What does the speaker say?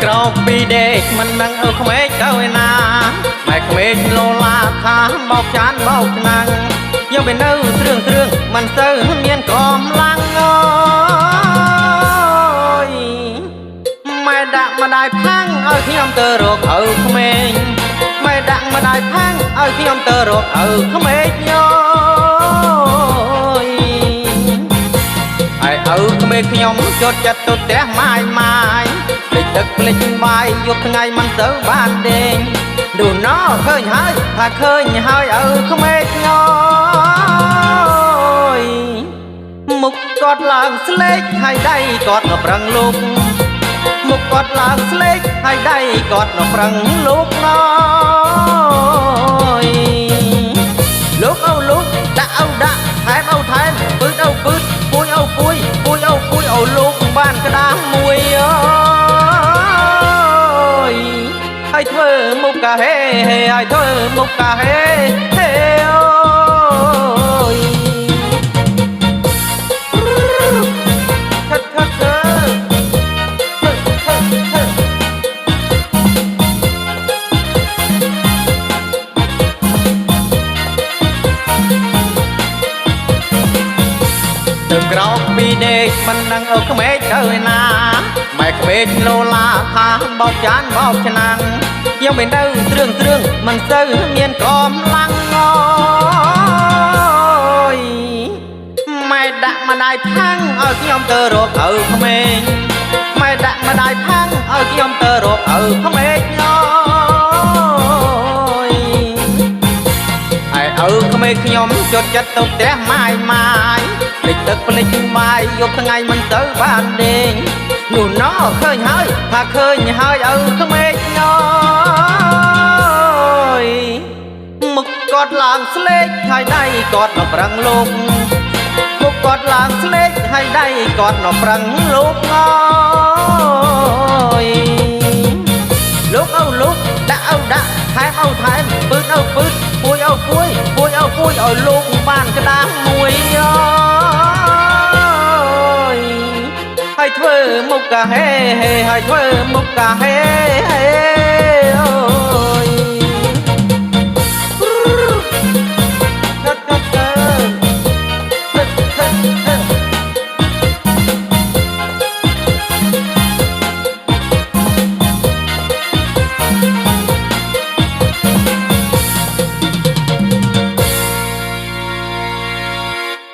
ក្រោកពីដេកមិនដឹងក្មេកទៅឯណាបែកក្មេកលោឡាថាបោកចានបោកឆ្នាំងយើងទៅនៅគ្រឿងមិនទៅមានកំឡាំងអើយម៉ែដាក់ម្ដាយផាំងឲ្យខ្ញុំទៅរកឪក្មេងម៉ែដាក់ម្ដាយផាំងឲ្យខ្ញុំទៅរកឪក្មេងញយឯឪក្មេងខ្ញុំជត់ចិត្តទៅផ្ទះម៉ាយភ្លេចទឹកភ្លេចបាយយប់ថ្ងៃមិនទៅបានដេញដូនណោឃើញហើយថាឃើញហើយឪក្មេងញយមុខគាត់ឡើងស្លេកហើយដៃគាត់នៅប្រឹងលុបមុខគាត់ឡើងស្លេកហើយដៃគាត់នៅប្រឹងលុបណយលោកអូលោកដាក់អូដាក់ថែមអូថែមពឺតអូពឺតពួយអូពួយពួយអូពួយអូលោកបានក្តារមួយហើយធ្វើមុខកាហេហើយធ្វើមុខកាហេហេអូយទៅក្រោកពីដេកមិនដឹងក្មេកទៅឯណាម៉ែក្មេកលោឡាថាបោកចានបោកឆ្នាំងយើងទៅនៅគ្រឿងមិនទៅមានកំឡាំងអើយម៉ែដាក់ម្ដាយផាំងឲ្យខ្ញុំទៅរកឪក្មេងម៉ែដាក់ម្ដាយផាំងឲ្យខ្ញុំទៅរកឪក្មេងអើយឯឪក្មេងខ្ញុំជត់ចិត្តទៅផ្ទះម៉ាយភ្លេចទឹកភ្លេចបាយយប់ថ្ងៃមិនទៅបានដេញនោះណោឃើញហើយថាឃើញហើយឪក្មេងញយមុខគាត់ឡើងស្លេកហើយដៃគាត់នៅប្រឹងលុបមុខគាត់ឡើងស្លេកហើយដៃគាត់នៅប្រឹងលុបអើយលោកអូលោកដាក់អូដាក់ថែមអូថែមពឺតអូពឺតពួយអូពួយពួយអូពួយឲ្យលោកបានក្តារមួយហើយធ្វើមុខកាហេហើយធ្វើមុខកាហេ